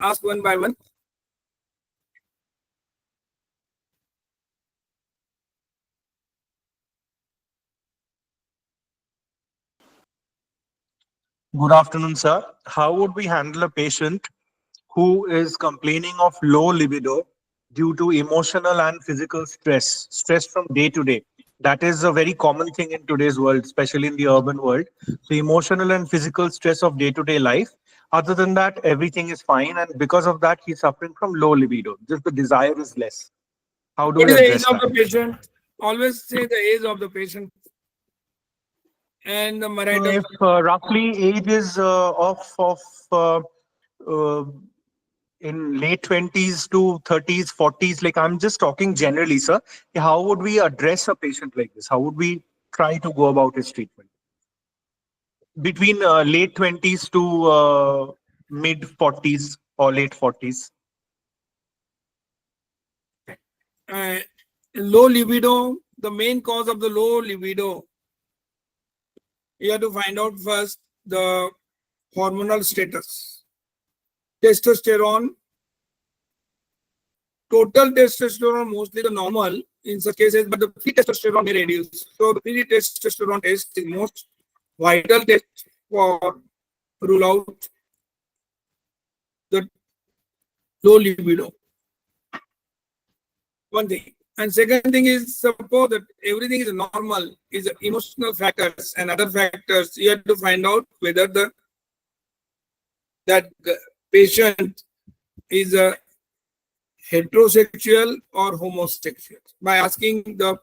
ask one by one. Good afternoon, sir. How would we handle a patient who is complaining of low libido due to emotional and physical stress from day to day? That is a very common thing in today's world, especially in the urban world. So, emotional and physical stress of day to day life. Other than that, everything is fine. And because of that, he's suffering from low libido. Just the desire is less. How do What we is the age address of that? the patient? Always say the age of the patient and the So marital. if roughly age is uh, uh, in late 20s to 30s, 40s, like I'm just talking generally, sir, how would we address a patient like this? How would we try to go about his treatment? Between late 20s to mid 40s or late 40s. Uh, Low libido, the main cause of the low libido, you have to find out first the hormonal status. Testosterone, total testosterone mostly the normal in such cases, but the free testosterone may reduce. So the free testosterone test is most vital test for rule out the low libido. One thing. And second thing is, suppose that everything is normal, is emotional factors and other factors. You have to find out whether that patient is a heterosexual or homosexual. By asking the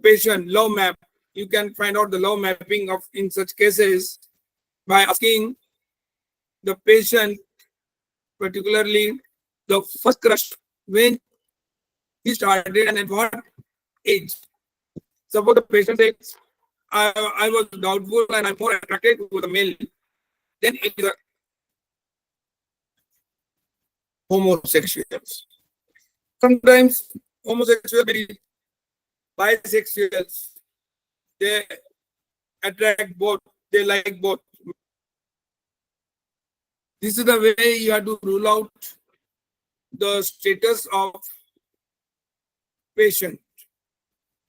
patient love map, you can find out the love mapping of in such cases by asking the patient, particularly the first crush, when he started and at what age. Suppose the patient says, I was doubtful and I'm more attracted to the male, then it is a homosexuals. Sometimes homosexual, maybe bisexuals, they attract both, they like both. This is the way you have to rule out the status of patient,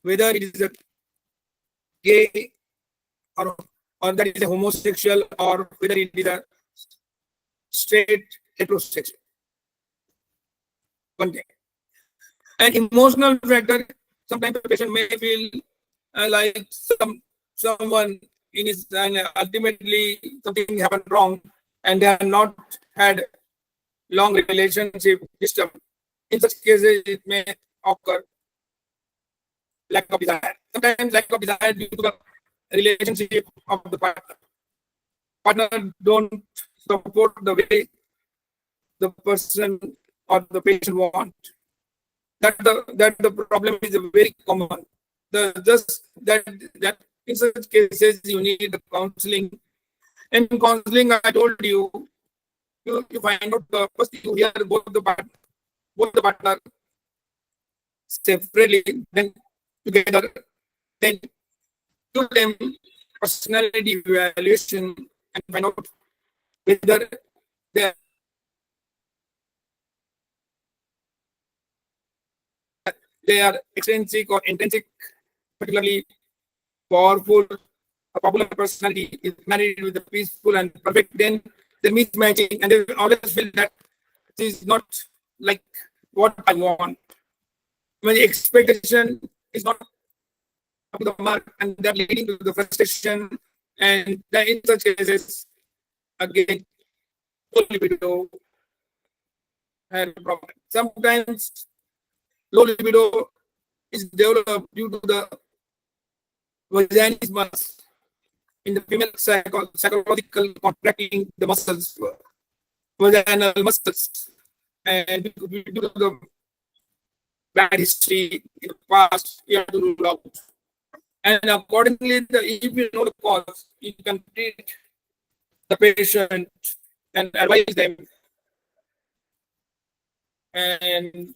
whether it is a gay or, or that is a homosexual or whether it is a straight heterosexual. One thing. An emotional factor, sometimes the patient may feel like someone in his and ultimately something happened wrong and they have not had long relationship system. In such cases, it may occur lack of desire. Sometimes lack of desire due to the relationship of the partner. Partner don't support the way the person or the patient want. That the problem is very common. The just that in such cases you need the counseling. In counseling, I told you, you find out the first you hear both the partner separately, then together, then do them personality evaluation and find out whether they they are extrinsic or intrinsic, particularly powerful, a popular personality is married with a peaceful and perfect, then they're mismatching and they always feel that this is not like what I want. When the expectation is not up to the mark and they're leading to the frustration, and then in such cases, again, low libido and problem. Sometimes low libido is developed due to the vaginismus in the female psychological contracting the muscles, vaginal muscles, and due to the bad history in the past, you have to rule out. And accordingly, if you know the cause, you can treat the patient and advise them and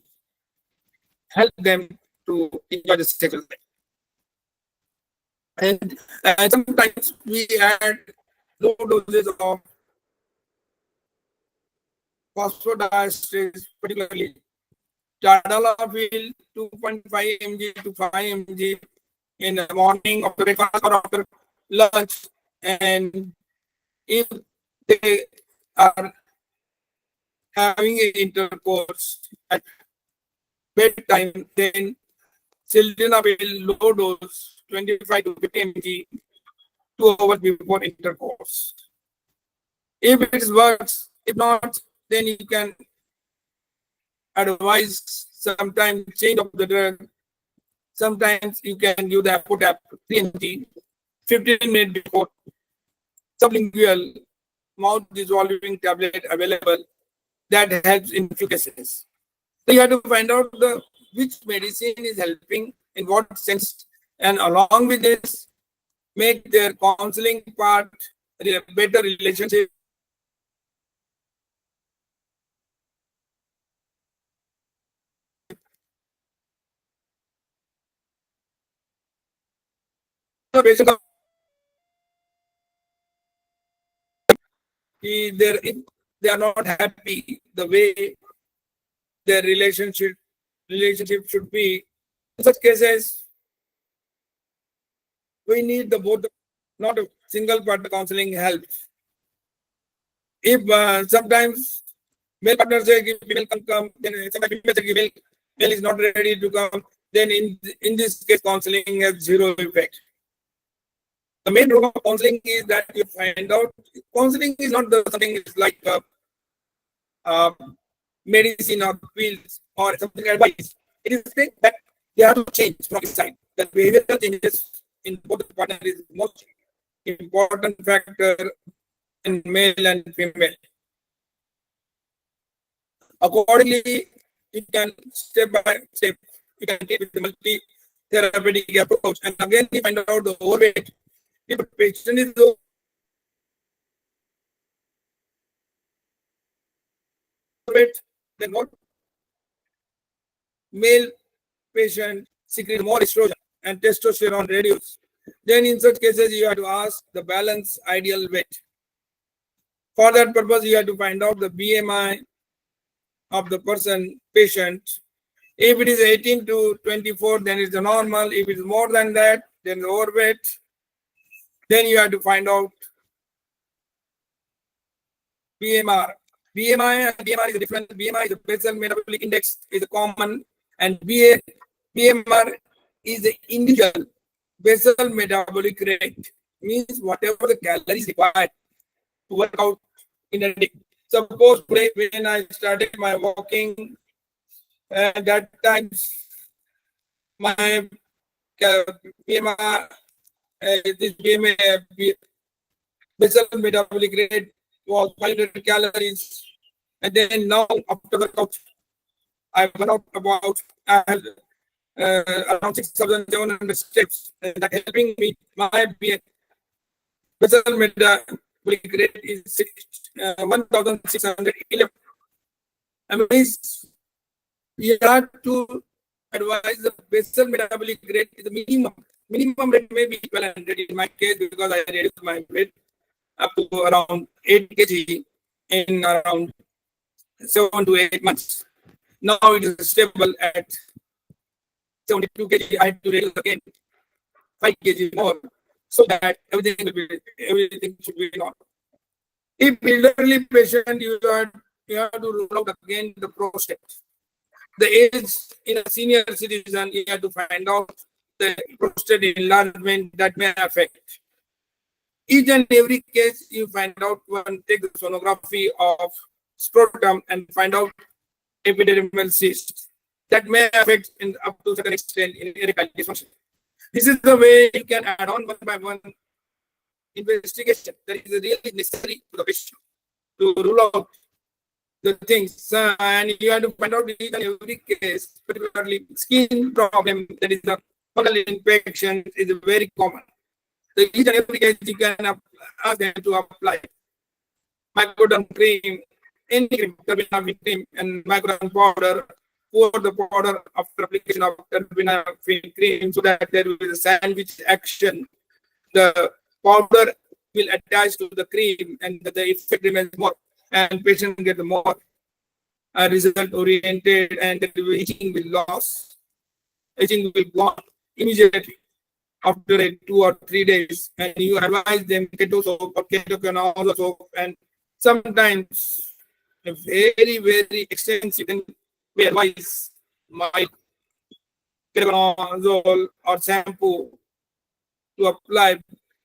help them to enjoy the sexual life. And sometimes we add low doses of phosphodiesterase, particularly tadalafil 2.5 mg to 5 mg in the morning after breakfast or after lunch. And if they are having an intercourse at bedtime, then sildenafil low dose 25 to 50 mg 2 hours before intercourse. If it works, if not, then you can advise sometimes change of the drug. Sometimes you can give the apotap 3 mg 15 minutes before. Sublingual mouth dissolving tablet available that helps in few cases. So you have to find out the which medicine is helping in what sense, and along with this, make their counseling part a better relationship. The patient if they are not happy the way their relationship should be. In such cases, we need the both, not a single partner counseling helps. If sometimes male partner say female can come, then sometimes female say male is not ready to come, then in this case counseling has zero effect. The main role of counseling is that you find out counseling is not the something is like uh, medicine or pills or something advice. It is thing that they have to change from inside. The behavioral changes in both partners is most important factor in male and female. Accordingly, you can step by step, you can take with the multi-therapeutic approach, and again you find out the overweight. If a patient is overweight, then what? Male patient secrete more estrogen and testosterone reduce. Then in such cases, you have to ask the balance ideal weight. For that purpose, you have to find out the BMI of the person patient. If it is 18 to 24, then it's the normal. If it's more than that, then the overweight. Then you have to find out BMR. BMI and BMR is different. BMI is the basal metabolic index is common, and BMR is the individual basal metabolic rate. Means whatever the calories required to work out in a day. Suppose today when I started my walking, at that time my BMR, this BMI basal metabolic rate was 500 calories, and then now after workout, I went out about around 6,700 steps, and that helping me. My basal metabolic rate is 1,611. I mean, you have to advise the basal metabolic rate is the minimum. Minimum rate may be 1,200 in my case because I reduced my weight up to around 8 kg in around 7 to 8 months. Now it is stable at 72 kg. I had to reduce again 5 kg more so that everything should be normal. If elderly patient, you have to rule out again the prostate. The age in a senior citizen, you have to find out the prostate enlargement that may affect. Each and every case, you find out one, take the sonography of scrotum and find out epidermal cyst that may affect in up to a certain extent in erectile dysfunction. This is the way you can add on one by one investigation that is really necessary to the patient to rule out the things. And you have to find out each and every case, particularly skin problem, that is the fungal infection is very common. So each and every case you can ask them to apply microdome cream, any cream, terbinafine cream, and microdome powder. Pour the powder after application of terbinafine cream so that there will be a sandwich action. The powder will attach to the cream and the effect remains more, and patient get more result oriented, and the aging will lose. Aging will go on immediately after 2 or 3 days, and you advise them keto soap or ketoconazole soap, and sometimes a very, very extensive, then we advise my ketoconazole or shampoo to apply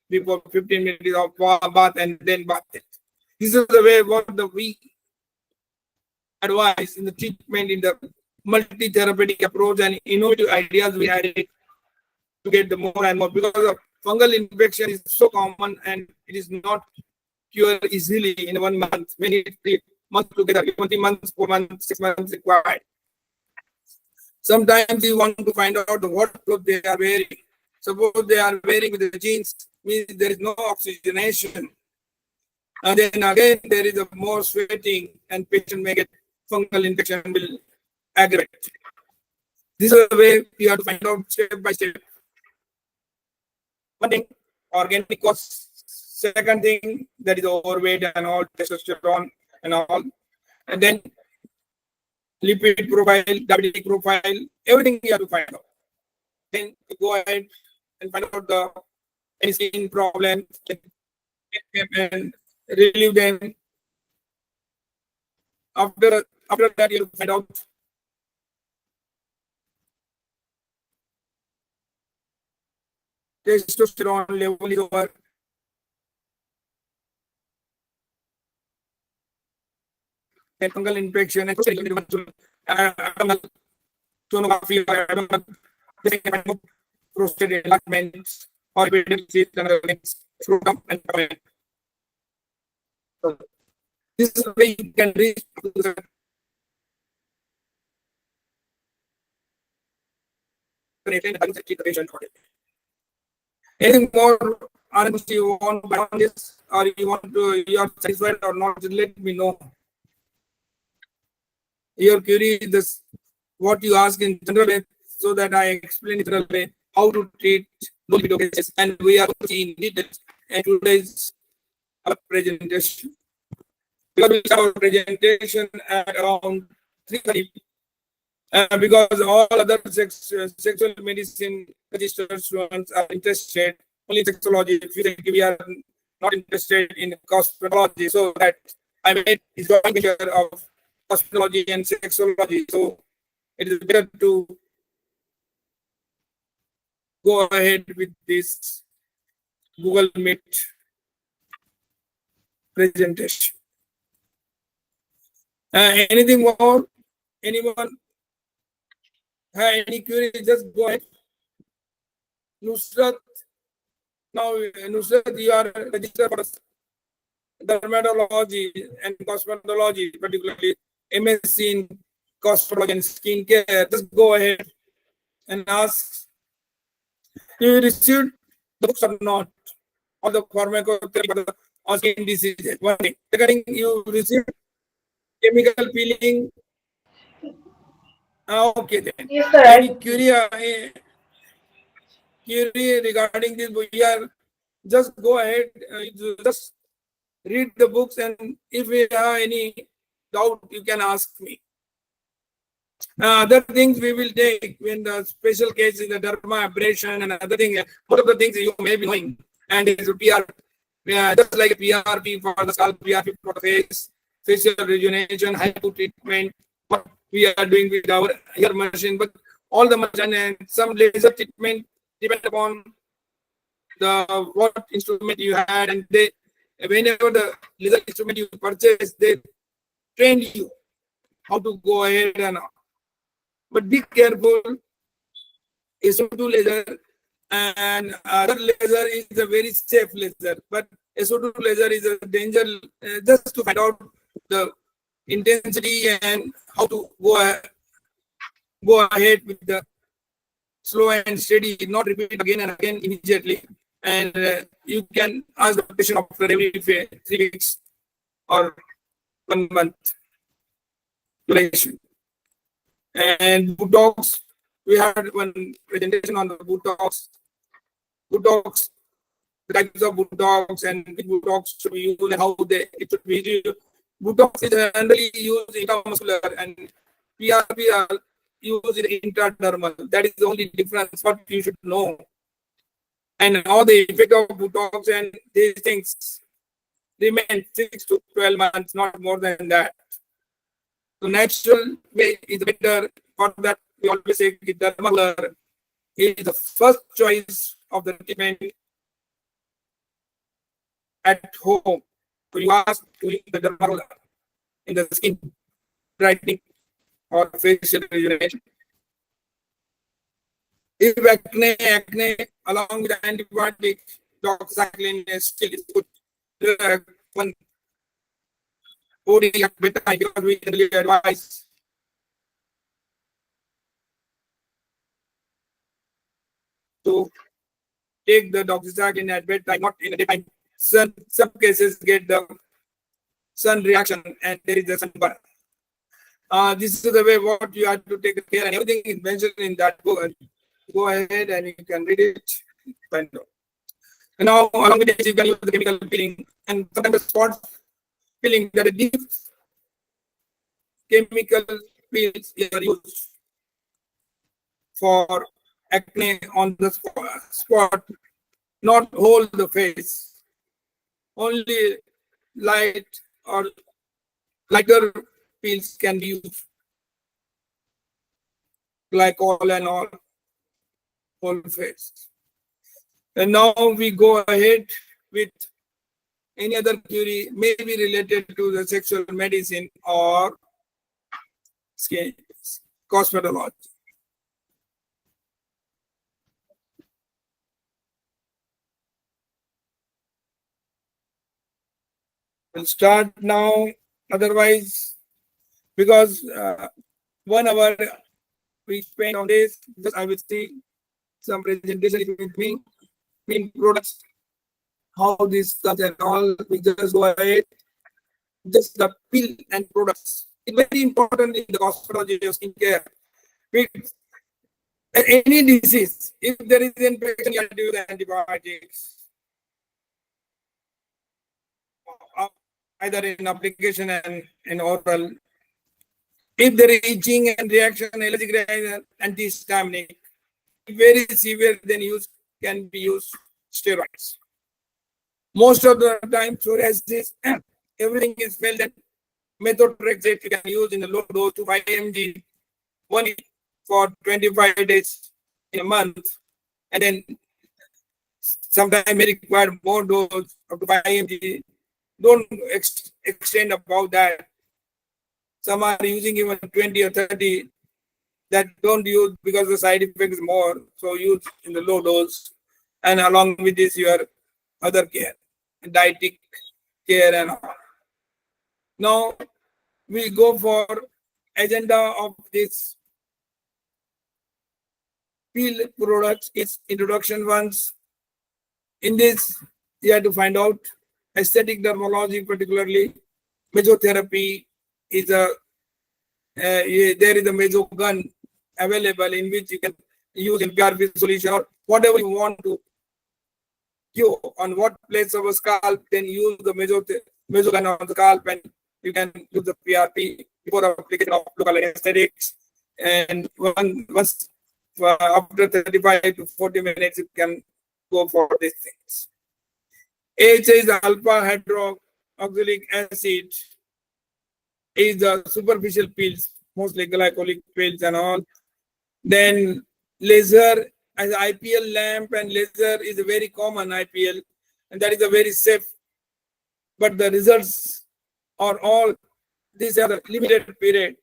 before 15 minutes of bath and then bath it. This is the way what we advise in the treatment in the multi-therapeutic approach and innovative ideas we added to get the more and more, because of fungal infection is so common and it is not cured easily in 1 month. Many 3 months together, 20 months, 4 months, 6 months required. Sometimes you want to find out what clothes they are wearing. Suppose they are wearing with the jeans, means there is no oxygenation. And then again, there is a more sweating and patient may get fungal infection will aggravate. This is the way you have to find out step by step. One thing, organic cause. Second thing, that is overweight and all, testosterone and all. And then lipid profile, diabetic profile, everything you have to find out. Then you go ahead and find out the any skin problems and relieve them. After that, you find out testosterone level is over. And fungal infection and sonography or abdominal prostate enlargements or epididymis and other things, scrotum and abdomen. So this is the way you can reach to the patient. Anything more honest you want beyond this, or you want to, you are satisfied or not, just let me know. Your query is this, what you ask in general way, so that I explain in general way how to treat low libido cases, and we are in details in today's presentation. Because we start our presentation at around 3:30. Because all other sexual medicine registered students are interested only in sexology. We are not interested in cosmetology, so that I made this joint venture of cosmetology and sexology. So it is better to go ahead with this Google Meet presentation. Anything more? Anyone? Any query? Just go ahead. Nusrat, now Nusrat, you are registered for dermatology and cosmetology, particularly MSc in cosmetology and skincare. Just go ahead and ask. You received the books or not? Or the pharmacotherapy or skin diseases. One thing. Second, you received chemical peeling. Okay then. Yes, sir. Any query regarding this? We are just go ahead. Just read the books, and if you have any doubt, you can ask me. Other things we will take when the special case is the derma abrasion and other things. Most of the things you may be knowing, and it is PR, just like a PRP for the scalp, PRP for the face, facial rejuvenation, hypo treatment. What we are doing with our hair machine, but all the machine and some laser treatment depend upon the what instrument you had, and they whenever the laser instrument you purchase, they train you how to go ahead and. But be careful. SO2 laser and other laser is a very safe laser, but SO2 laser is a danger. Just to find out the intensity and how to go ahead with the slow and steady, not repeat again and again immediately. And you can ask the patient after every 3 weeks or 1 month duration. And Botox, we had one presentation on the Botox, the types of Botox and which Botox should be used and how it should be Botox is generally used intramuscular and PRP are used in intradermal. That is the only difference what you should know. And all the effect of Botox and these things remain 6 to 12 months, not more than that. So natural way is better. For that, we always say dermacolor is the first choice of the treatment at home. So you ask to use the dermacolor in the skin brightening or facial rejuvenation. If acne along with antibiotic, doxycycline is still is good. One OD at bedtime because we generally advise to take the doxycycline at bedtime, not in the daytime. Some cases get the sun reaction and there is a sunburn. This is the way what you have to take care, and everything is mentioned in that book. Go ahead and you can read it. Find out. And now, along with this, you can use the chemical peeling and sometimes the spot peeling that a deep chemical peels are used for acne on the spot, not whole the face, only light or lighter peels can be used, glycol and all whole face. And now we go ahead with any other query, may be related to the sexual medicine or skin cosmetology. We'll start now. Otherwise, because 1 hour we spend on this, just I will see some presentation with me, main products, how this comes and all. We just go ahead. Just the pill and products. It's very important in the cosmetology of skincare. With any disease, if there is infection, you have to do the antibiotics. Either in application and in oral. If there is itching and reaction, allergic reaction, antihistaminic, very severe, then use can be used steroids. Most of the time, psoriasis, everything is felt that methotrexate you can use in the low dose to 5 mg, 1 for 25 days in a month, and then sometimes may require more dose up to 5 mg. Don't extend above that. Some are using even 20 or 30 that don't use because the side effect is more. So use in the low dose. And along with this, your other care, dietetic care and all. Now we go for agenda of this field products is introduction ones. In this, you have to find out aesthetic dermatology, particularly mesotherapy is a there is a meso gun available in which you can use PRP solution or whatever you want to cure on what place of a scalp, then use the meso gun on the scalp and you can use the PRP before application of local anesthetics. And once after 35 to 40 minutes, you can go for these things. AHA is alpha hydroxylic acid, is the superficial pills, mostly glycolic pills and all. Then laser as IPL lamp and laser is a very common IPL, and that is a very safe. But the results are all these are the limited period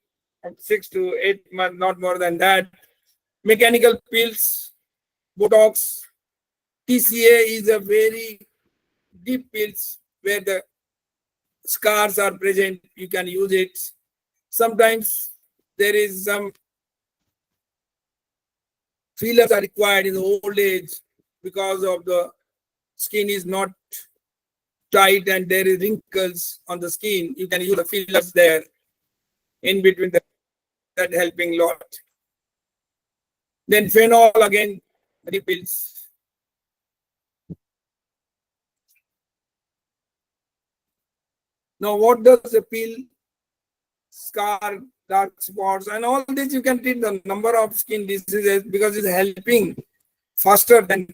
of 6 to 8 months, not more than that. Mechanical pills, Botox, TCA is a very deep pills where the scars are present. You can use it. Sometimes there is some fillers are required in the old age because of the skin is not tight and there is wrinkles on the skin. You can use the fillers there in between that helping lot. Then phenol again repels. Now, what does the peel, scar, dark spots, and all this you can treat the number of skin diseases because it's helping faster than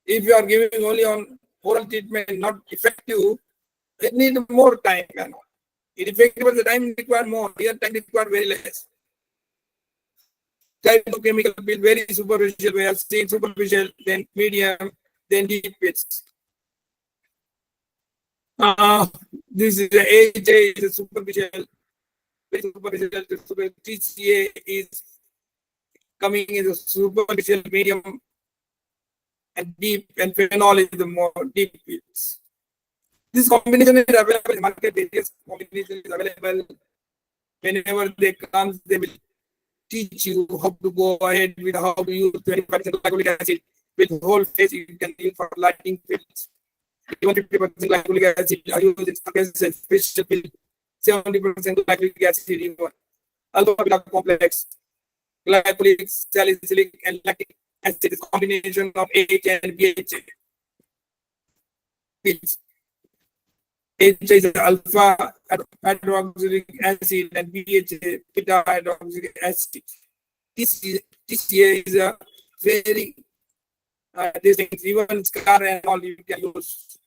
if you are giving only on oral treatment, not effective. It needs more time. It effective, but the time required more. Here, time required very less. Type of chemical peel, very superficial. We have seen superficial, then medium, then deep pits. This is the AHA is a superficial, very superficial. TCA is coming in the superficial, medium, and deep, and phenol is the more deep pits. This combination is available in the market. Various combination is available. Whenever they come, they will teach you how to go ahead with how to use 25% glycolic acid with whole face. You can use for lighting fields. Even 50% glycolic acid are used in some cases, special field. 70% glycolic acid in one. Alpha beta complex, glycolic, salicylic, and lactic acid is combination of AHA and BHA. Pills. AHA is alpha hydroxylic acid and BHA beta hydroxylic acid. TCA is a very these things, even scar and all you can use.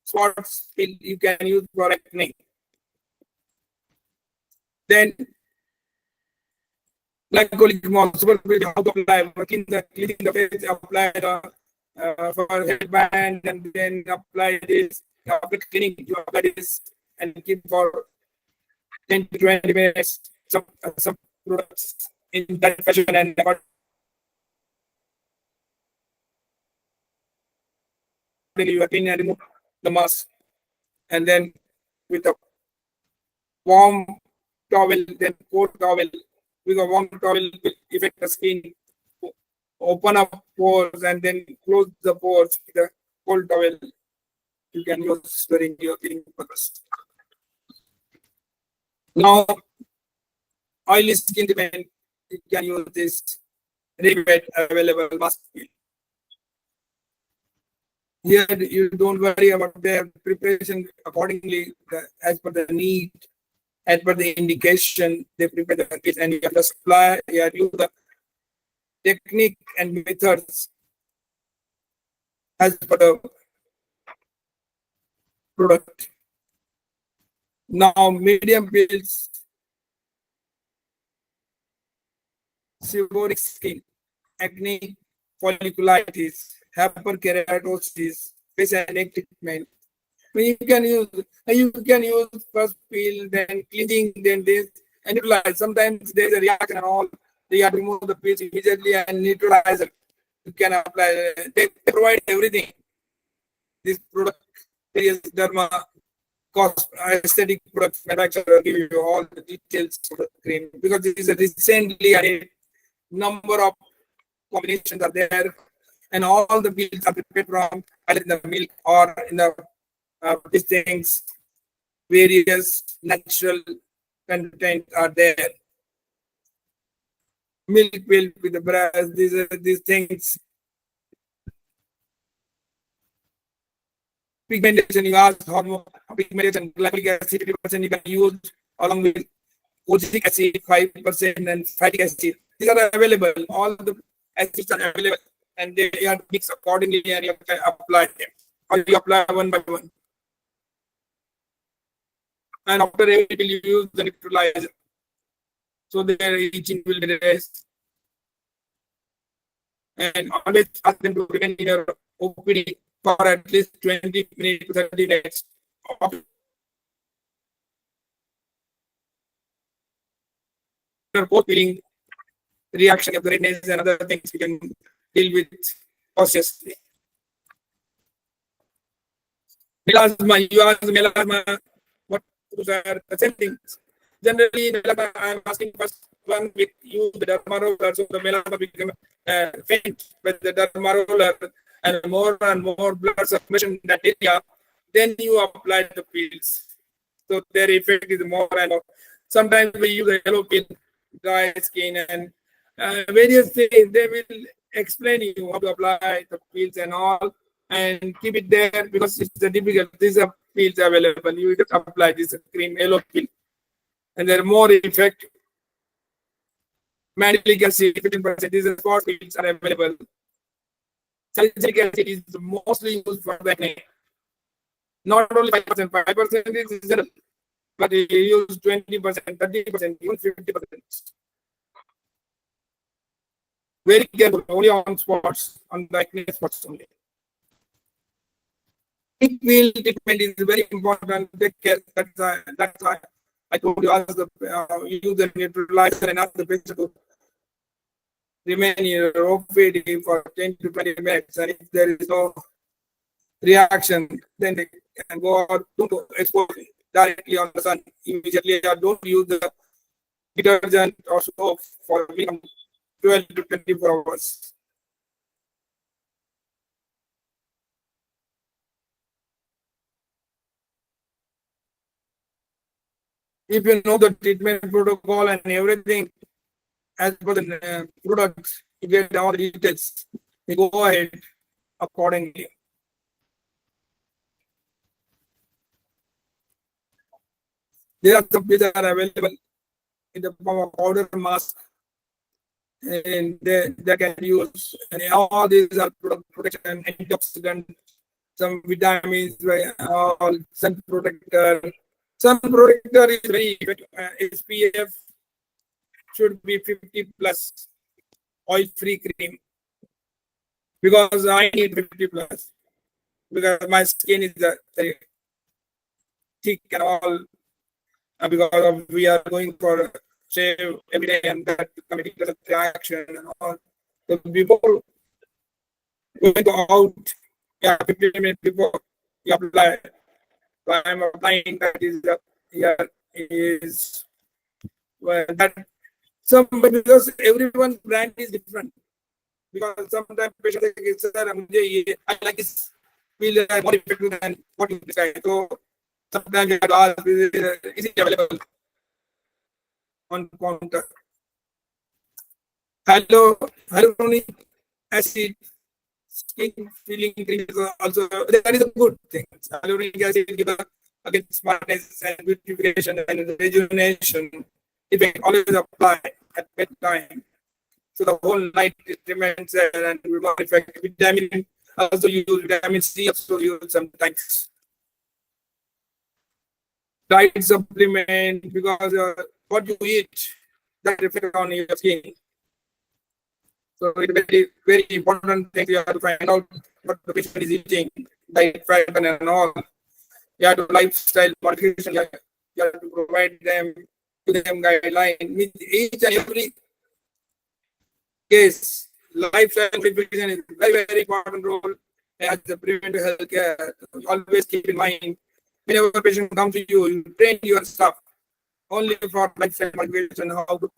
Spots you can use for acne. Then glycolic multiple how to apply, working the cleaning the face, apply for headband, and then apply this after cleaning, you apply this and keep for 10 to 20 minutes. Some products in that fashion, and you clean and remove the mask, and then with a warm towel, then cold towel. With a warm towel will affect the skin, open up pores, and then close the pores with a cold towel. You can use during your cleaning purpose. Now, oily skin depend, you can use this ready-made available mask. Here, you don't worry about their preparation accordingly as per the need, as per the indication. They prepare the kit, and you have to supply. You have to use the technique and methods as per the product. Now, medium pills, seborrheic skin, acne, folliculitis, hyperkeratosis, face and neck treatment. You can use first peel, then cleaning, then this, and neutralize. Sometimes there is a reaction and all. They have to remove the pills immediately and neutralize it. You can apply. They provide everything. This product, various derma, cost, aesthetic product manufacturer give you all the details of the cream because this is a recently added number of combinations are there, and all the pills are prepared from either in the milk or in the these things. Various natural content are there. Milk pill with the brass. These things. Pigmentation, you ask hormone pigmentation, glycolic acid 50% you can use along with oxalic acid 5% and fatty acid. These are available. All the acids are available, and they are mixed accordingly, and you can apply them. Or you apply one by one. And after every pill, you use the neutralizer. So their itching will be rest. And always ask them to remain in your OPD for at least 20 minutes to 30 minutes. After post-peeling, reaction of the redness and other things we can deal with cautiously. Melasma, you ask melasma, what are the same things? Generally, melasma, I'm asking first one with you, the derma roller, so the melasma become faint with the derma roller and more blood circulation in that area. Then you apply the pills. So their effect is more and more. Sometimes we use a yellow pill, dry skin, and various things. They will explain you how to apply the pills and all, and keep it there because it's difficult. This is a pills available. You just apply this cream, yellow pill, and they're more effective. Malic acid, 15%. These sport pills are available. Salicylic acid is mostly used for acne. Not only 5%, 5% is reasonable, but you use 20%, 30%, even 50%. Very careful, only on spots, on the acne spots only. Wheel treatment is very important. Take care. That's why I told you, ask the use the neutralizer and ask the patient to remain in your OPD for 10 to 20 minutes. And if there is no reaction, then they can go out, don't expose directly on the sun immediately. Or don't use the detergent or soap for 12 to 24 hours. If you know the treatment protocol and everything as per the products, you get all the details, you go ahead accordingly. There are some pills that are available in the form of powder mask, and they can use. And all these are product protection, antioxidant, some vitamins, all sun protector. Sun protector is very effective. SPF should be 50 plus, oil-free cream, because I need 50 plus, because my skin is very thick and all, because of we are going for shave every day and that committing the reaction and all. So before going out, 15 minutes before you apply, so I'm applying that is well, that some, because everyone's brand is different. Because sometimes patients say, sir, I like this feel more effective than what you describe. So sometimes you have to ask, is it available on counter? Hyaluronic acid skin feeling cream is also, that is a good thing. Hyaluronic acid gives against smartness and beautification and rejuvenation. Effect always apply at bedtime. So the whole night it remains and will not affect. Vitamin also use, vitamin C also use sometimes. Diet supplement, because what you eat that reflects on your skin. So it's very, very important thing. You have to find out what the patient is eating, diet pattern and all. You have to lifestyle modification. You have to provide them, give them guideline. With each and every case, lifestyle modification is very, very important role as the preventive health care. Always keep in mind, whenever a patient comes to you, you train your staff only for lifestyle modification, how to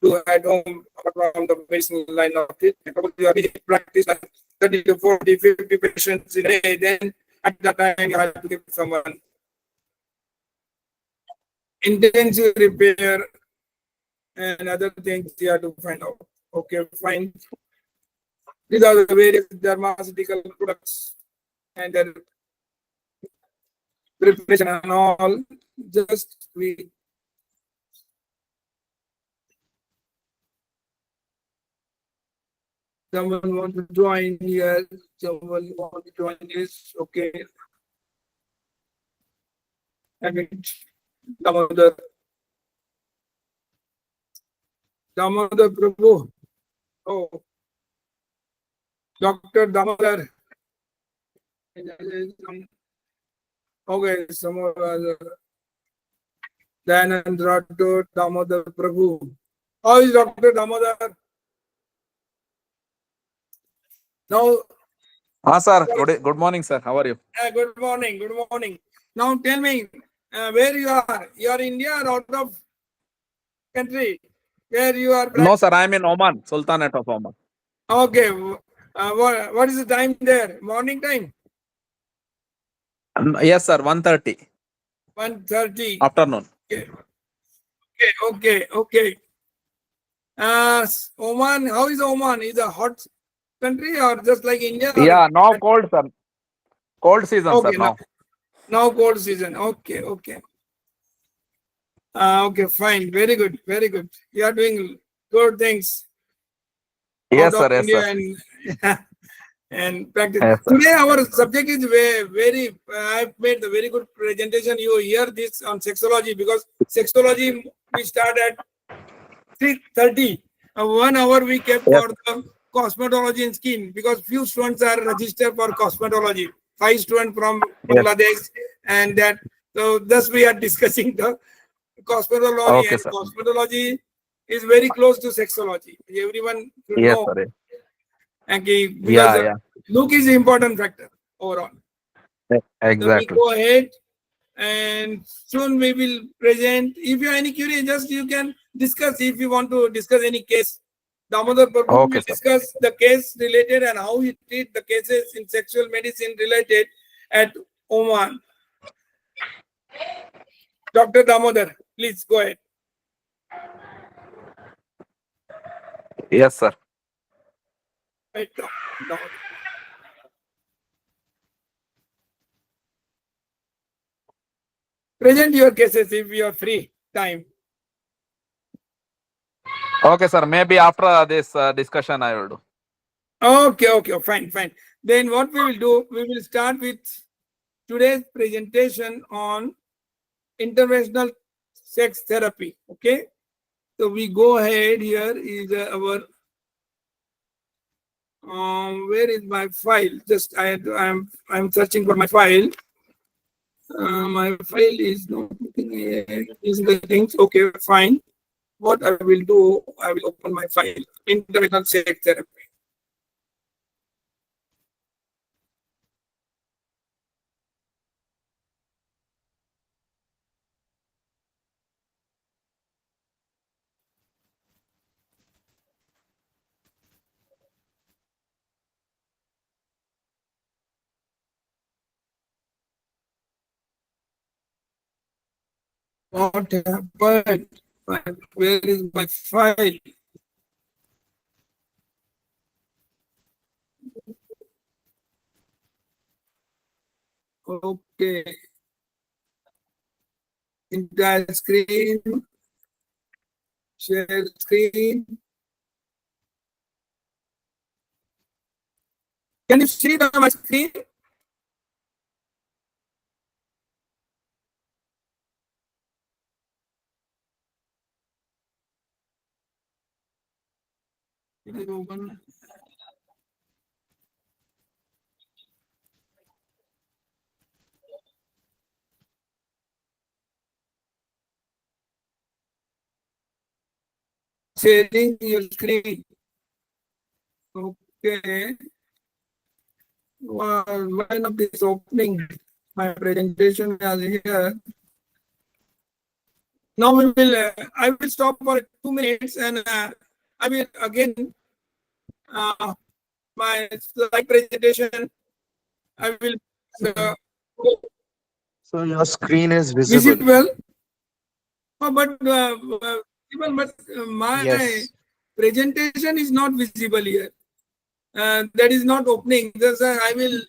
do at home from the medicine line of treatment. You have to practice like 30 to 40, 50 patients in a day, then at that time you have to give someone. Intensive repair and other things you have to find out. Okay, fine. These are the various dermaceutical products and their preparation and all. Just we someone want to join here, someone want to join this, okay. I mean, Damodar Prabhu. Oh, Dr. Damodar. Okay, some of Dayanand Rathod, Damodar Prabhu. How is Dr. Damodar? Now, Sir. Good morning, sir. How are you? good morning. Good morning. Now tell me where you are. You are India or out of country? Where you are? No, sir. I am in Oman, Sultanate of Oman. Okay. What is the time there? Morning time? Yes, sir. 1:30. 1:30. Afternoon. Okay. Oman, how is Oman? Is a hot country or just like India? Yeah, now cold, sir. Cold season, Okay, sir, now. Now cold season. Okay, okay. Okay, fine. Very good, very good. You are doing good things out Yes, of sir. Yes, India sir. and practice. Yes, sir. Today our subject is very. I've made a very good presentation. You hear this on sexology because sexology we start at 3:30. 1 hour we kept Yes. for the cosmetology and skin because few students are registered for cosmetology. 5 students from Yes. Bangladesh, and that so thus we are discussing the cosmetology, Okay, and sir. cosmetology is very close to sexology. Everyone should Yes, know, sir. okay, because Yeah, yeah. look is important factor overall. So we Exactly. go ahead and soon we will present. If you have any query, just you can discuss. If you want to discuss any case, Damodar Prabhu Okay, will sir. discuss the case related and how he treat the cases in sexual medicine related at Oman. Dr. Damodar, please go ahead. Yes, sir. Right, Damodar. Present your cases if you are free time. Okay, sir. Maybe after this discussion, I will do. Okay, okay, fine, fine. Then what we will do, we will start with today's presentation on interventional sex therapy. Okay, so we go ahead. Here is our where is my file? Just I'm searching for my file. My file is not looking here. Is the things okay? Fine. What I will do, I will open my file. Interventional sex therapy. What happened? Where is my file? Okay. Entire screen. Share screen. Can you see my screen? It is open. Sharing your screen. Okay. Well, why not this opening? My presentation is here. Now we will. I will stop for 2 minutes, and I will again my slide presentation. I will uh, So your screen is visible. visit well. But even but my Yes. presentation is not visible here. That is not opening. Thus, I will.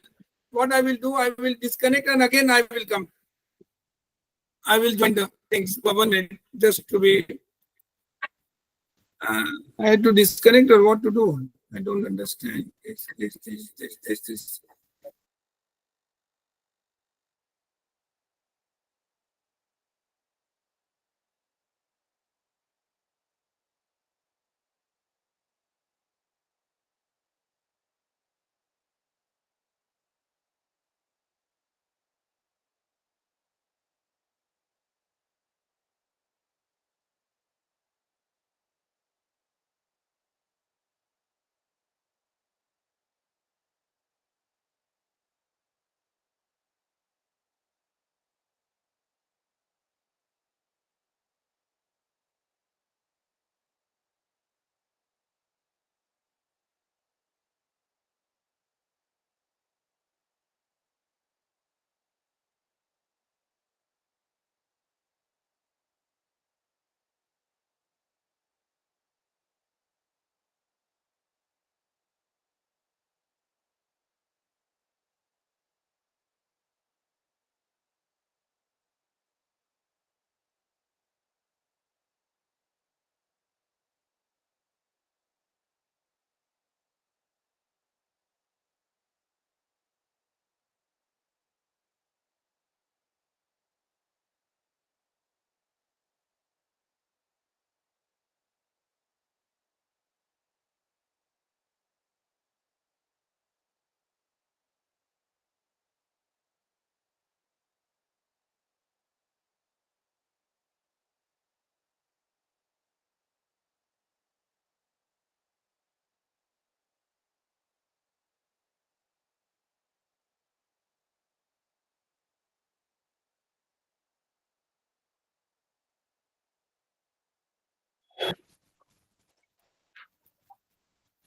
What I will do, I will disconnect and again I will come. I will join the things for 1 minute just to be. I had to disconnect or what to do? I don't understand. This.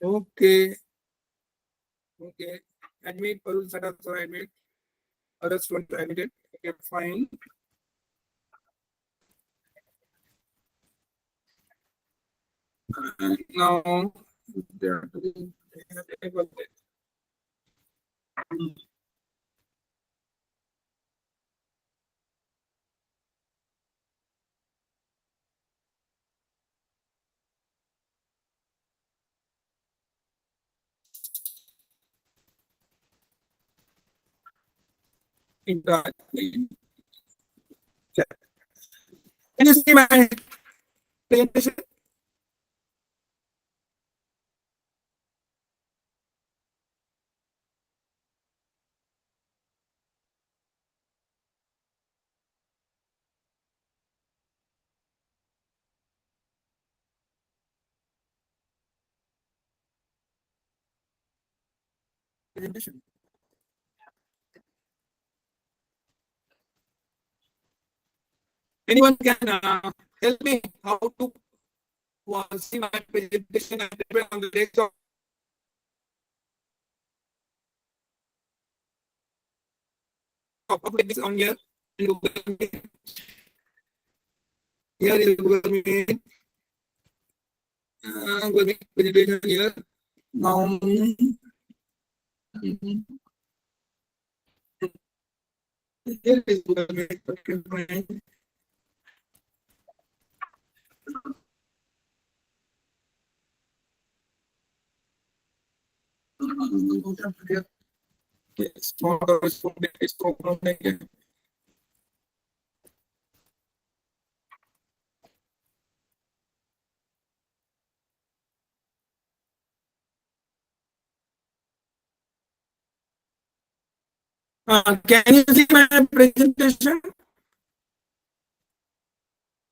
Okay. Okay. Admit, Parul Sada, so admit. Other students admitted. Okay, fine. Now, they are doing- they have enabled it. In the chat. Can you see my presentation? Presentation. Anyone can help me how to see my presentation and depend on the desktop. Public this on here. Google Meet. Here is Google Meet. Google Meet presentation here. Now, here is Google Meet. Okay, fine. Yes, can you see my presentation?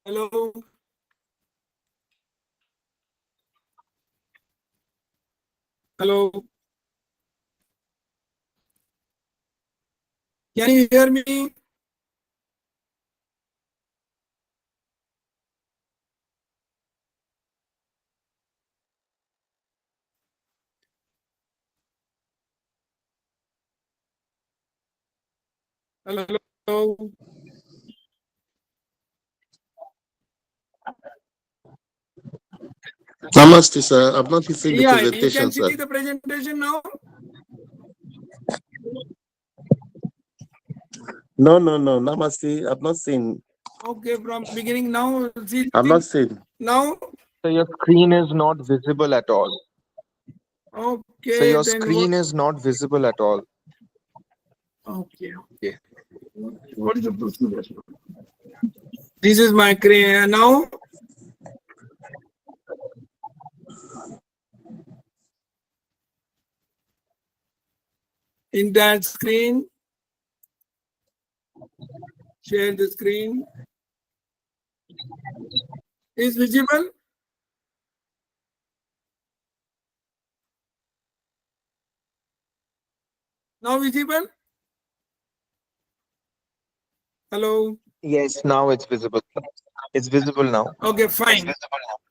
Hello. Hello. Can you hear me? Hello. Namaste, sir. I've not seen the Yeah, you presentation, can sir. see the presentation now. No. Namaste. I've not seen. Okay, from beginning now. See I've not seen. now. So your screen is not visible at all. Okay, So your then screen is not visible at all. okay. What is the procedure? This is my screen now. In that screen, share the screen. Is visible? Now visible? Hello. Yes, now it's visible. It's visible now. Okay, fine.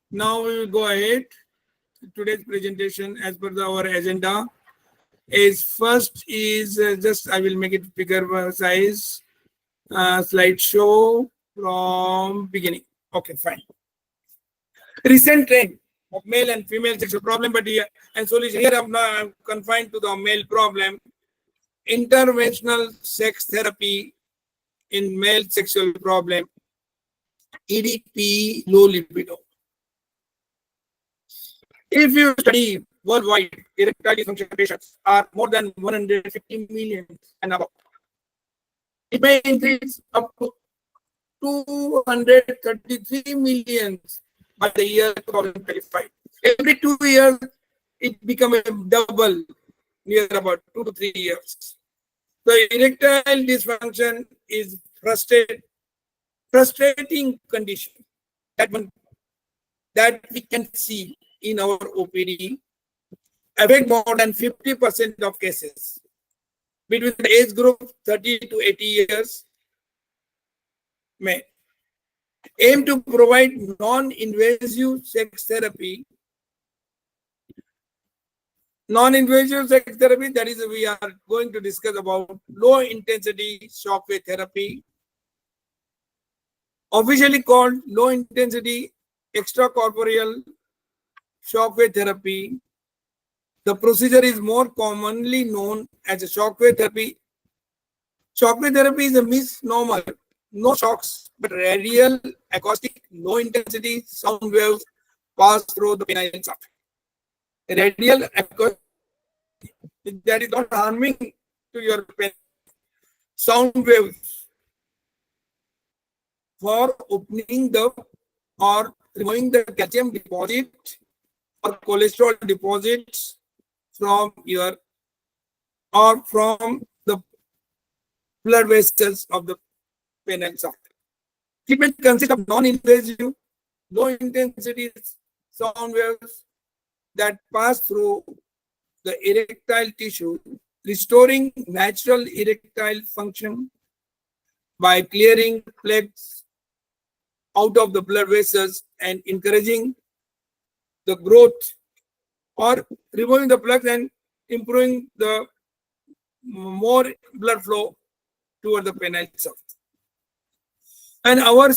Now we will go ahead. Today's presentation, as per our agenda, is first is just I will make it bigger size slideshow from beginning. Okay, fine. Recent trend of male and female sexual problem, but here and solution. Here I'm confined to the male problem. Interventional sex therapy in male sexual problem. EDP, low libido. If you study worldwide, erectile dysfunction patients are more than 150 million and above. It may increase up to 233 million by the year 2025. Every 2 years, it becomes a double, near about 2 to 3 years. So erectile dysfunction is frustrating condition that we can see in our OPD, affect more than 50% of cases between the age group 30 to 80 years. May aim to provide non-invasive sex therapy Non-invasive sex therapy, that is, we are going to discuss about low intensity shockwave therapy, officially called low intensity extracorporeal shockwave therapy. The procedure is more commonly known as a shockwave therapy. Shockwave therapy is a misnomer. No shocks, but radial, acoustic, low intensity sound waves pass through the penile shaft. Radial acoustic, that is not harming to your penile. Sound waves for opening the or removing the calcium deposit or cholesterol deposits from your or from the blood vessels of the penile shaft. Treatment consists of non-invasive, low-intensity sound waves that pass through the erectile tissue, restoring natural erectile function by clearing plaques out of the blood vessels and encouraging the growth, or removing the plaques and improving the more blood flow toward the penile shaft. And our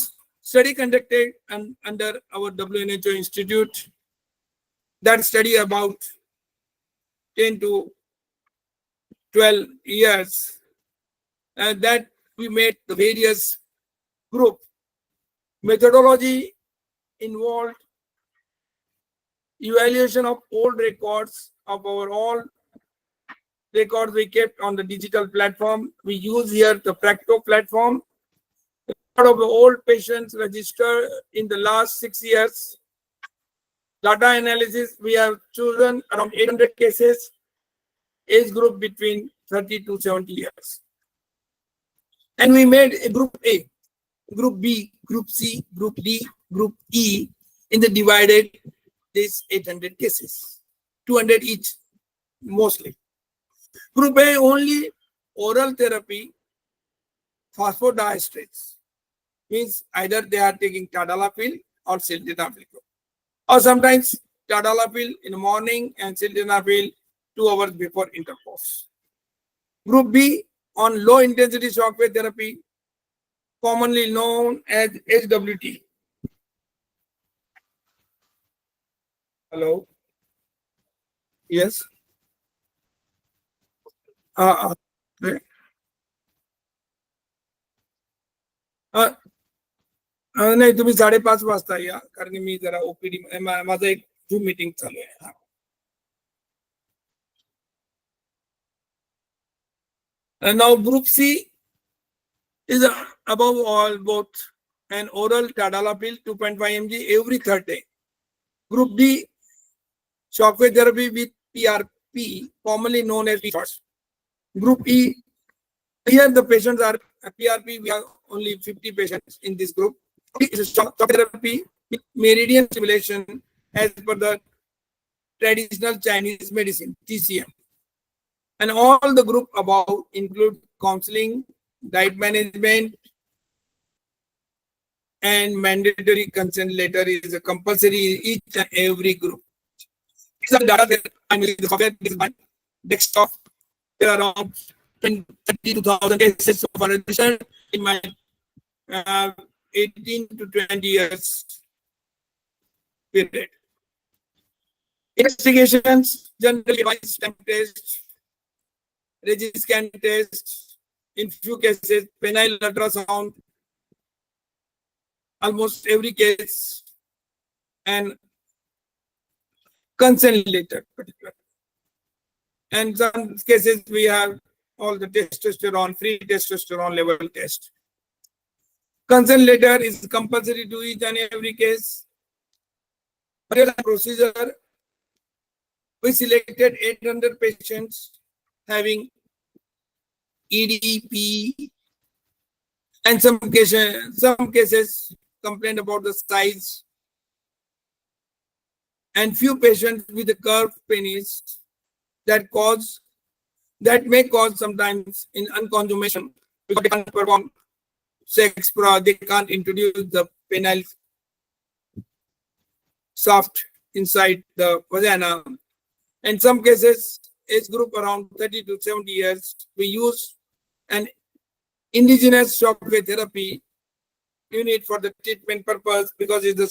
study conducted under our WNHO Institute, that study about 10 to 12 years, and that we made the various group. Methodology involved evaluation of old records of our all records we kept on the digital platform. We use here the Practo platform. Out of the old patients registered in the last 6 years. Data analysis, we have chosen around 800 cases, age group between 30 to 70 years. And we made a group A, group B, group C, group D, group E in the divided these 800 cases, 200 each mostly. Group A only oral therapy, phosphodiesterase, means either they are taking tadalafil or sildenafil, or sometimes tadalafil in the morning and sildenafil 2 hours before intercourse. Group B on low intensity shockwave therapy, commonly known as SWT. Hello? Yes? नाही, तुम्ही 5:30 वाजता या, कारण मी जरा OPD माझा एक झूम meeting चालू आहे. And now group C is above all both an oral tadalafil 2.5 mg every third day. Group D, shockwave therapy with PRP, commonly known as shots. Group E, here the patients are PRP. We have only 50 patients in this group. It is shock therapy with meridian stimulation as per the traditional Chinese medicine, TCM. And all the group above include counseling, diet management, and mandatory consent letter is a compulsory in each and every group. These are data that I'm using the software. This is my desktop. There are around 32,000 cases of registration in my 18 to 20 years period. Investigations, general device stamp test, Regiscan test, in few cases, penile ultrasound, almost every case, and consent letter particular. And some cases we have all the testosterone, free testosterone level test. Consent letter is compulsory to each and every case. Procedure, we selected 800 patients having EDP, and some cases complained about the size, and few patients with a curved penis that may cause sometimes in unconsummation because they can't perform sex, they can't introduce the penile shaft inside the vagina, In some cases, age group around 30 to 70 years, we use an indigenous shockwave therapy unit for the treatment purpose, because it's the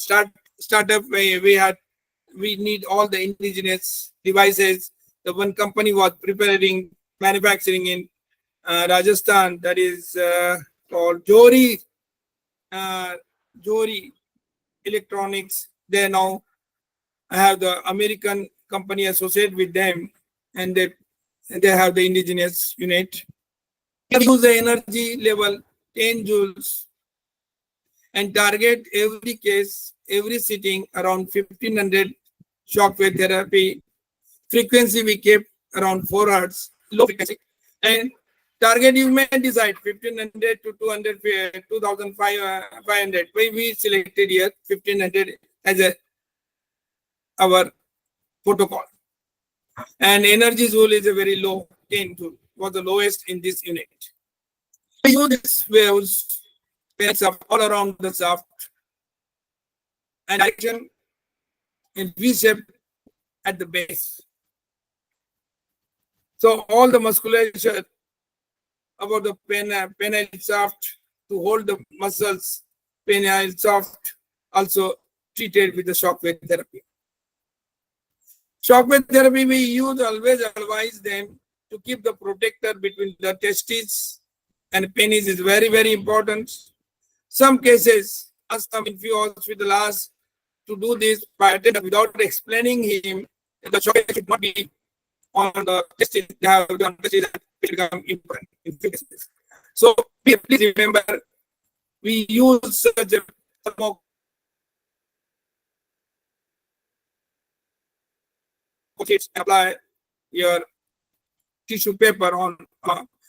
startup where we need all the indigenous devices. The one company was preparing manufacturing in Rajasthan, that is called Jori Electronics. They now have the American company associated with them, and they have the indigenous unit. We use the energy level 10 joules and target every case, every sitting around 1500 shockwave therapy. Frequency we kept around 4 hertz, low frequency. And target you may decide 1500 to 200, 2500. We selected here 1500 as our protocol. And energy joule is a very low, 10 joule, was the lowest in this unit. We use these waves all around the shaft and direction in V shape at the base. So all the musculature about the penile shaft to hold the muscles, penile shaft, also treated with the shockwave therapy. Shockwave therapy we use, always advise them to keep the protector between the testes and penis is very, very important. Some cases, as some in few hospitals ask to do this by without explaining him, the shockwave should not be on the testes. They have done testes that become important in few cases. So please remember, we use such a apply your tissue paper on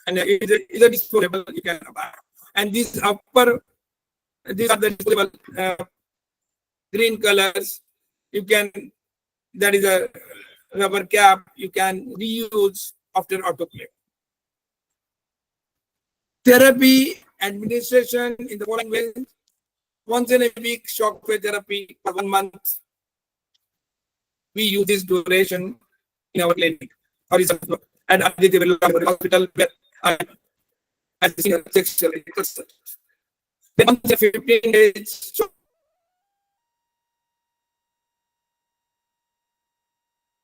and it's a disposable you can apply. And these are the disposable green colors. You can, that is a rubber cap you can reuse after autoclave. Therapy administration in the following way: once in a week shockwave therapy for 1 month. We use this duration in our clinic or at the hospital where as a sexual research. Then once in 15 days,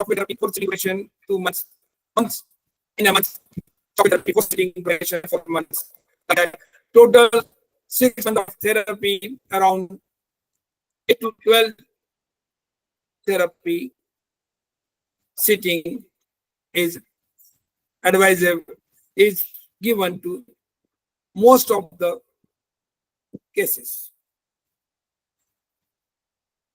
therapy for duration 2 months. Once in a month, therapy for duration 4 months. Total 6 months of therapy, around 8 to 12 therapy sitting is advisable, is given to most of the cases.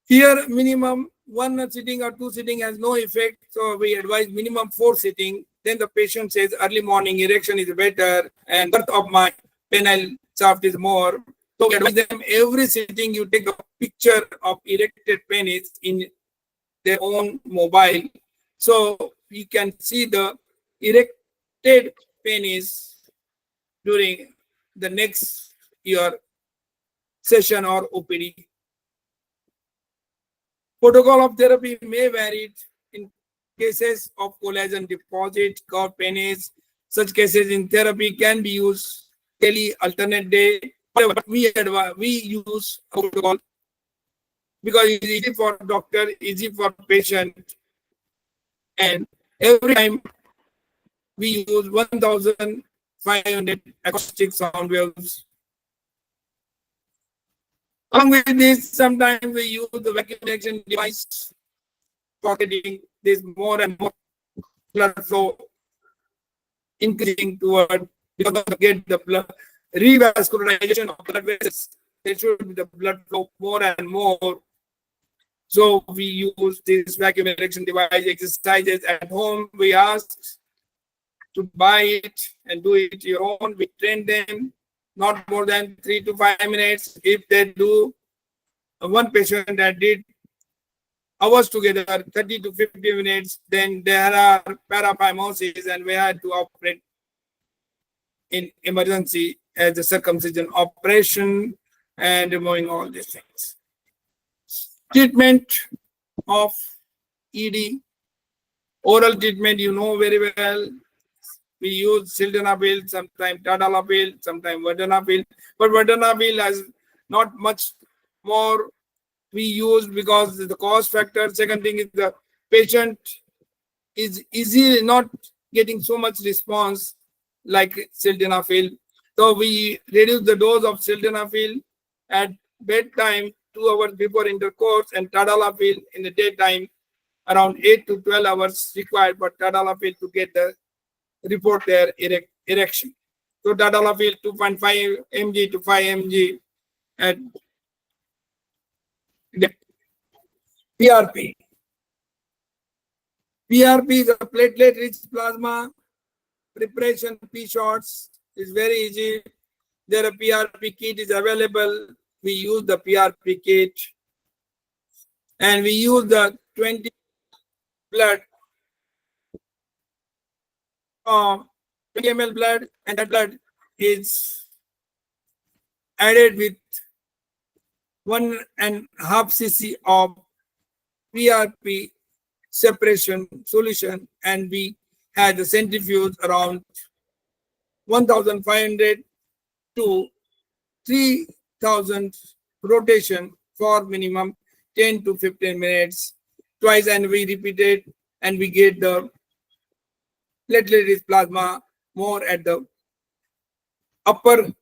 Here, minimum 1 sitting or 2 sitting has no effect, so we advise minimum 4 sitting. Then the patient says early morning erection is better and birth of my penile shaft is more. So we advise them every sitting you take a picture of erected penis in their own mobile, so you can see the erected penis during the next your session or OPD. Protocol of therapy may vary in cases of collagen deposit, curved penis. Such cases in therapy can be used daily, alternate day. But we use a protocol because it's easy for doctor, easy for patient, and every time we use 1,500 acoustic sound waves. Along with this, sometimes we use the vacuum detection device for getting this more and more blood flow increasing toward, because of get the blood revascularization of blood vessels. There should be the blood flow more and more. So we use this vacuum detection device exercises at home. We ask to buy it and do it your own. We train them not more than 3 to 5 minutes. If they do, one patient that did hours together, 30 to 50 minutes, then there are paraphimosis and we had to operate in emergency as a circumcision operation and removing all these things. Treatment of ED Oral treatment, you know very well. We use sildenafil, sometimes tadalafil, sometimes vardenafil. But vardenafil has not much more we use because the cost factor. Second thing is the patient is easily not getting so much response like sildenafil. So we reduce the dose of sildenafil at bedtime 2 hours before intercourse, and tadalafil in the daytime around 8 to 12 hours required for tadalafil to get the report their erection. So tadalafil 2.5 mg to 5 mg at PRP. PRP is a platelet-rich plasma. Preparation P shots is very easy. There a PRP kit is available. We use the PRP kit, and we use the 20 blood, 20 ml blood, and that blood is added with 1.5 cc of PRP separation solution, and we had the centrifuge around 1,500 to 3,000 rotation for minimum 10 to 15 minutes twice, and we repeat it, and we get the platelet-rich plasma more at the upper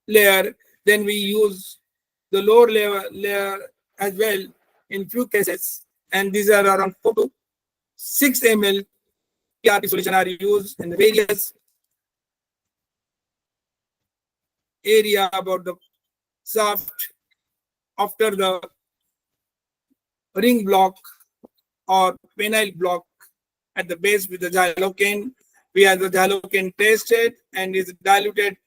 layer. Then we use the lower layer as well in few cases, and these are around 4 to 6 ml PRP solution are used in various area about the shaft after the ring block or penile block at the base with the xylocaine. We have the xylocaine tested and is diluted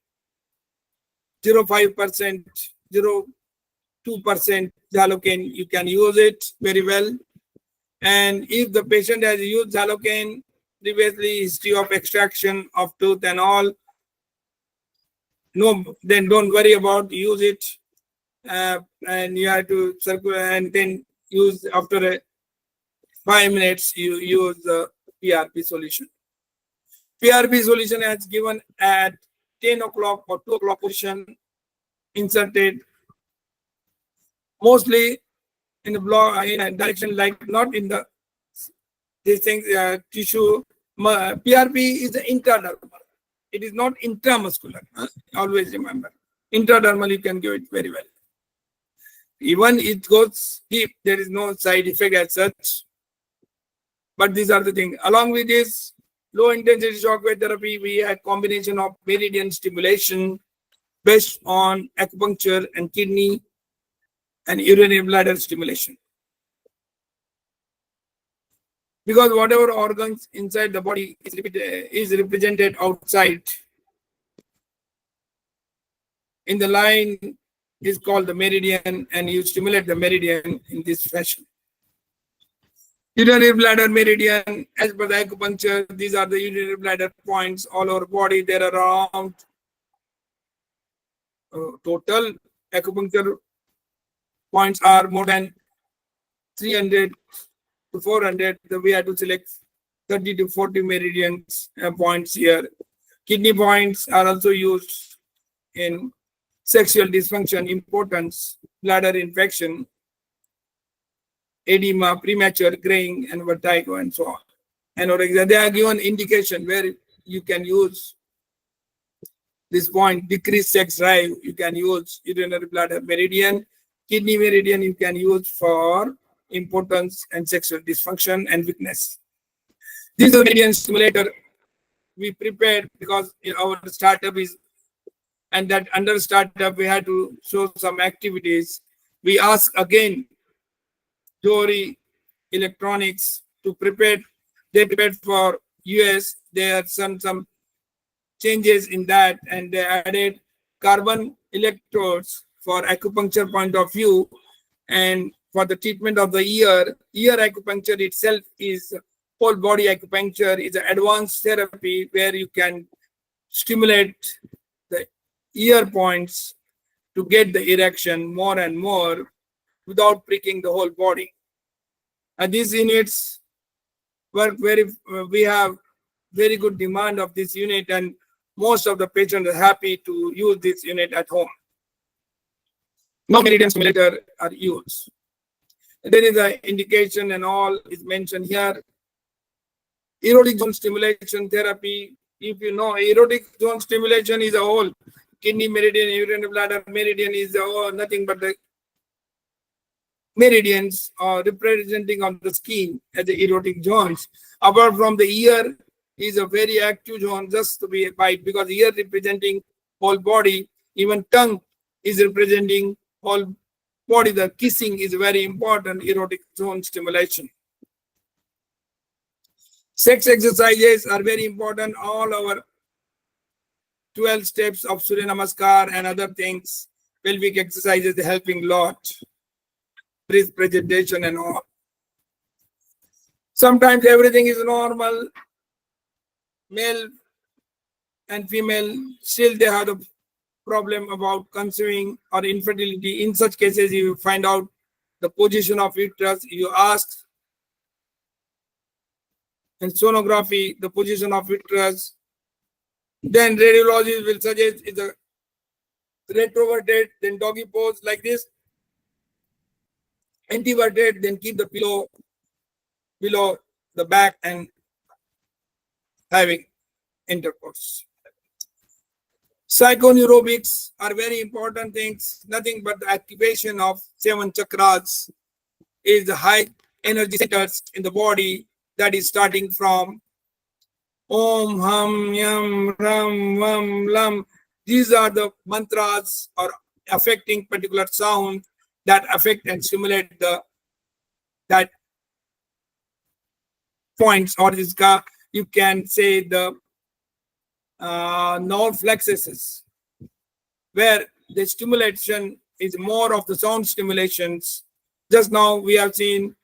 0.5%, 0.2% xylocaine. You can use it very well. And if the patient has used xylocaine previously, history of extraction of tooth and all, no, then don't worry about use it, and you have to circulate, and then use after 5 minutes you use the PRP solution. PRP solution has given at 10 o'clock or 2 o'clock position, inserted mostly in the block in a direction like not in the these things tissue. PRP is the intradermal. It is not intramuscular. Always remember, intradermal you can give it very well. Even it goes deep, there is no side effect as such. But these are the things. Along with this, low intensity shockwave therapy, we had combination of meridian stimulation based on acupuncture and kidney and urinary bladder stimulation. Because whatever organs inside the body is represented outside in the line is called the meridian, and you stimulate the meridian in this fashion. Urinary bladder meridian, as per the acupuncture, these are the urinary bladder points all over body. There are around total acupuncture points are more than 300 to 400. So we have to select 30 to 40 meridians points here. Kidney points are also used in sexual dysfunction, impotence, bladder infection, edema, premature graying, and vertigo, and so on. Anorexia. They are given indication where you can use this point. Decreased sex drive, you can use urinary bladder meridian. Kidney meridian you can use for impotence and sexual dysfunction and weakness. This is the meridian stimulator we prepared because our startup is, and that under startup we had to show some activities. We ask again Dory Electronics to prepare. They prepared for US. There are some changes in that, and they added carbon electrodes for acupuncture point of view, and for the treatment of the ear. Ear acupuncture itself is whole body acupuncture, is an advanced therapy where you can stimulate the ear points to get the erection more and more without pricking the whole body. And these units work we have very good demand of this unit, and most of the patients are happy to use this unit at home. No meridian stimulator are used. There is an indication and all is mentioned here. Erotic zone stimulation therapy. If you know, erotic zone stimulation is a whole kidney meridian, urinary bladder meridian is nothing but the meridians are representing on the skin as the erotic zones. Apart from the ear is a very active zone just to be bite, because ear representing whole body, even tongue is representing whole body. The kissing is very important, erotic zone stimulation. Sex exercises are very important. All our 12 steps of Surya Namaskar and other things, pelvic exercises helping lot. Breath presentation and all. Sometimes everything is normal, male and female, still they have a problem about conceiving or infertility. In such cases, you find out the position of uterus, you ask, and sonography, the position of uterus. Then radiologist will suggest is a retroverted, then doggy pose like this. Anteverted, then keep the pillow below the back and having intercourse. Psychoneurobics are very important things. Nothing but the activation of 7 chakras is the high energy centers in the body that is starting from Om, Hum, Yam, Ram, Vam, Lam. These are the mantras or affecting particular sound that affect and stimulate that points, or this you can say the nerve plexuses, where the stimulation is more of the sound stimulations. Just now we have seen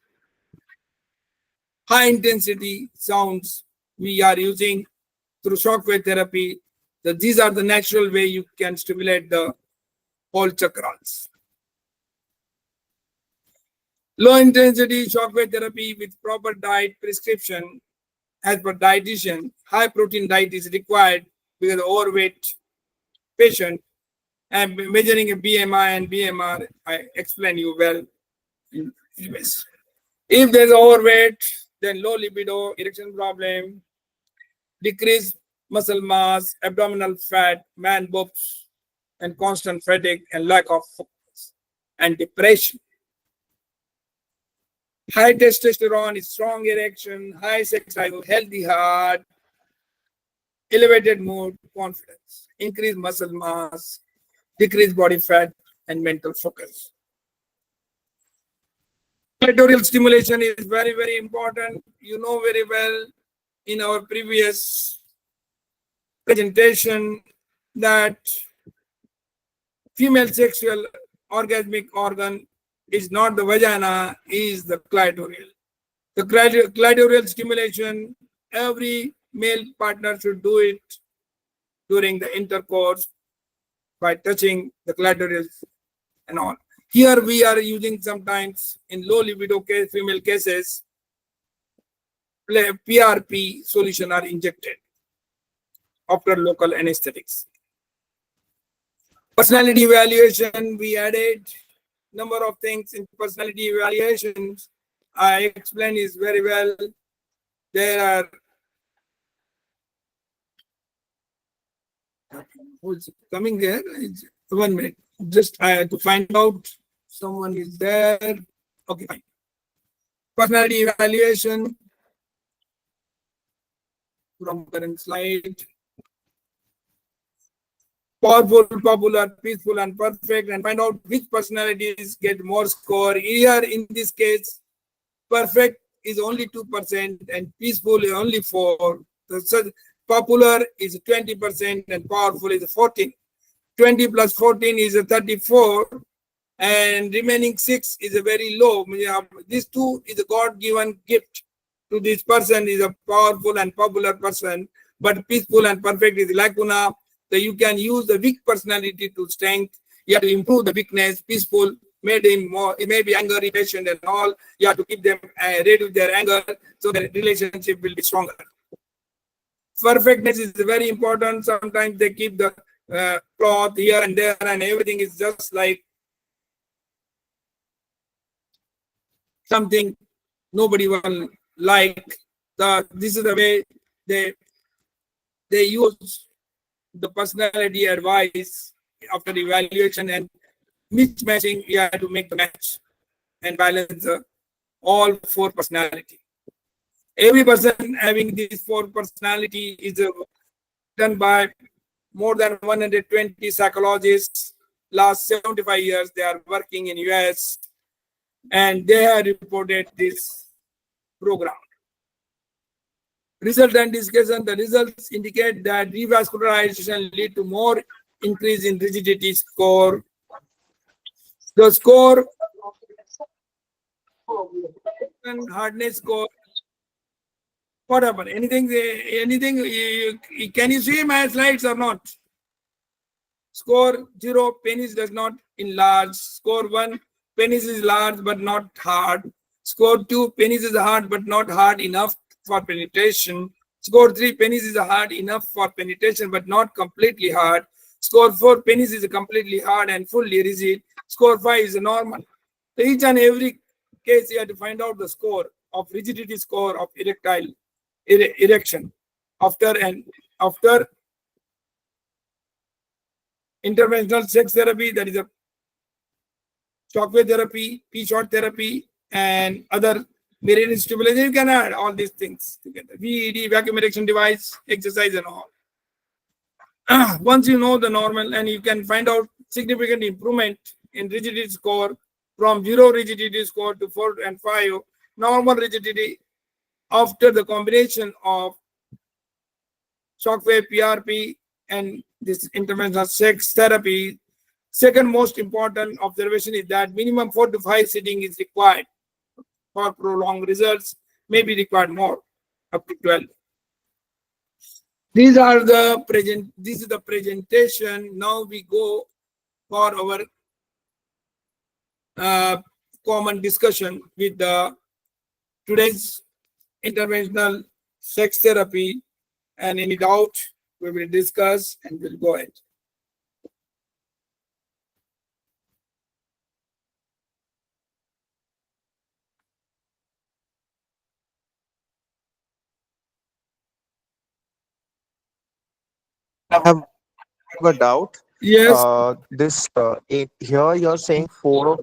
high intensity sounds we are using through shockwave therapy. So these are the natural way you can stimulate the whole chakras. Low intensity shockwave therapy with proper diet prescription as per dietitian. High protein diet is required because the overweight patient, and measuring a BMI and BMR, I explain you well in previous. If there's overweight, then low libido, erection problem, decreased muscle mass, abdominal fat, man boobs, and constant fatigue and lack of focus, and depression. High testosterone is strong erection, high sex drive, healthy heart, elevated mood, confidence, increased muscle mass, decreased body fat, and mental focus. Clitoral stimulation is very, very important. You know very well in our previous presentation that female sexual orgasmic organ is not the vagina, is the clitoral. The clitoral stimulation, every male partner should do it during the intercourse by touching the clitoris and all. Here we are using sometimes in low libido case, female cases, PRP solution are injected after local anesthetics. Personality evaluation, we added number of things in personality evaluations. I explained is very well. There are who's coming there? 1 minute. Just I had to find out someone is there. Okay, fine. Personality evaluation from current slide. Powerful, popular, peaceful, and perfect, and find out which personalities get more score. Here, in this case, perfect is only 2% and peaceful is only 4%. So popular is 20% and powerful is 14%. 20 plus 14 is a 34, and remaining 6 is a very low. This 2 is a God-given gift to this person, is a powerful and popular person, but peaceful and perfect is lacuna. So you can use the weak personality to strength. You have to improve the weakness. Peaceful made him more, it may be anger, impatient and all. You have to keep them rid of their anger so the relationship will be stronger. Perfectness is very important. Sometimes they keep the cloth here and there and everything is just like something nobody will like. This is the way they use the personality advice after evaluation and mismatching. You have to make the match and balance all four personality. Every person having these four personality is done by more than 120 psychologists. Last 75 years, they are working in US and they have reported this program. Result and discussion. The results indicate that revascularization lead to more increase in rigidity score. The score and hardness score. Whatever, anything, can you see my slides or not? Score 0, penis does not enlarge. Score 1, penis is large but not hard. Score 2, penis is hard but not hard enough for penetration. Score 3, penis is hard enough for penetration but not completely hard. Score 4, penis is completely hard and fully rigid. Score 5 is normal. So each and every case you have to find out the score of rigidity score of erectile erection after interventional sex therapy, that is a shockwave therapy, P-shot therapy, and other meridian stimulation. You can add all these things together. VED, vacuum erection device, exercise, and all. Once you know the normal, and you can find out significant improvement in rigidity score from 0 rigidity score to 4 and 5, normal rigidity after the combination of shockwave, PRP, and this interventional sex therapy. Second most important observation is that minimum 4 to 5 sitting is required for prolonged results, may be required more, up to 12. These are the present. This is the presentation. Now we go for our common discussion with the today's interventional sex therapy, and any doubt we will discuss and we'll go ahead. I have a doubt. Yes, Here you're saying 4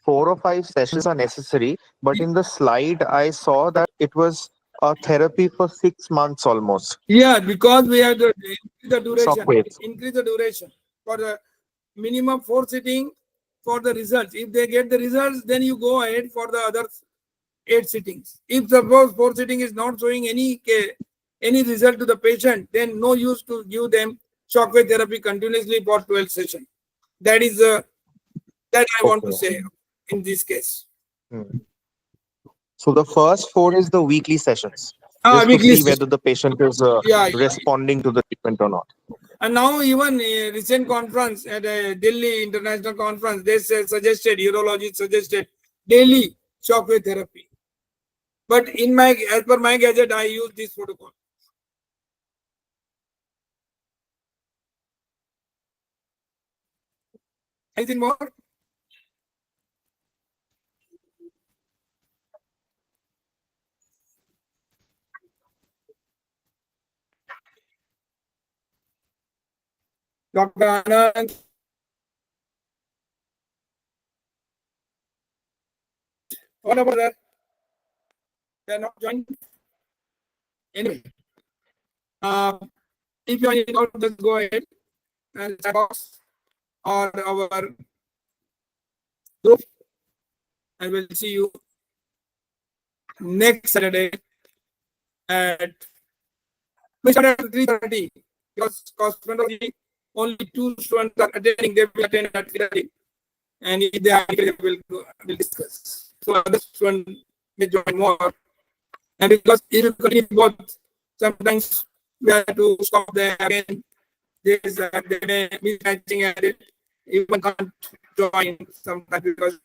or 5 sessions are necessary, but in the slide I saw that it was a therapy for 6 months almost. yeah, because we have to increase the duration, Shockwave. For the minimum 4 sitting for the results. If they get the results, then you go ahead for the other 8 sittings. If suppose 4 sitting is not showing any result to the patient, then no use to give them shockwave therapy continuously for 12 sessions. That is that I want to say in this case. So the first 4 is the weekly sessions, just to Weekly see whether the patient is responding to the treatment or not. And now even a recent conference at a Delhi International Conference, they suggested, urologists suggested daily shockwave therapy. But as per my gadget, I use this protocol. Anything more? Dr. Anand. What about that? They are not joined. Anyway, if you are in doubt, just go ahead and chat box or our group. I will see you next Saturday at we start at 3:30 because cosmetology only 2 students are attending. They will attend at 3:30, and if they are, we'll discuss. So other students may join more, and because if you continue both, sometimes we have to stop there again. They may be matching at it, even can't join sometimes because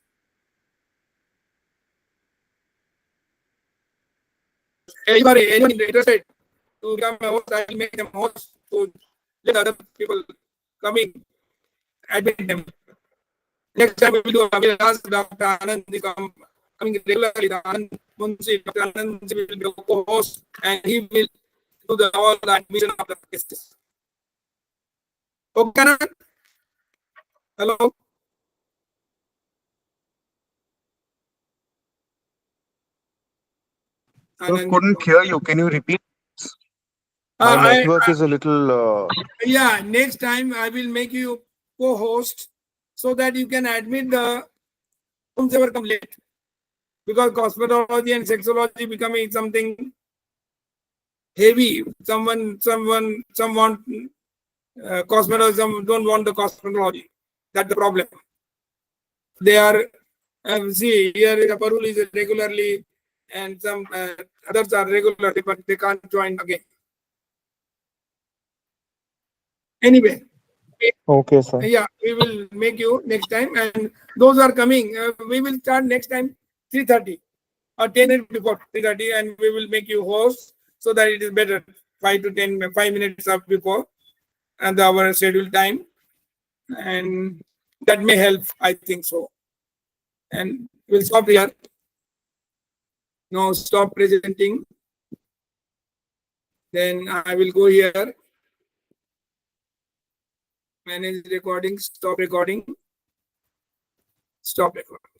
if anyone interested to become a host, I will make them host to let other people coming admit them. Next time we will ask Dr. Anand to come coming regularly. The Anand Munshi, Dr. Anand Munshi will be a co-host and he will do all the admission of the cases. Okay, Anand? Hello? I couldn't hear you. Can you repeat? My network is a little. Yeah, next time I will make you co-host so that you can admit the whomsoever come late. Because cosmetology and sexuality becoming something heavy. Some want cosmetology, some don't want the cosmetology. That's the problem. They are see here the Parul is regularly and some others are regularly, but they can't join again. Anyway. Okay, sir. Yeah, we will make you next time, and those are coming. We will start next time 3:30 or 10 minutes before 3:30, and we will make you host so that it is better 5 minutes up before and our scheduled time, and that may help. I think so. And we'll stop here. Now stop presenting. Then I will go here. Manage recording. Stop recording. Stop recording.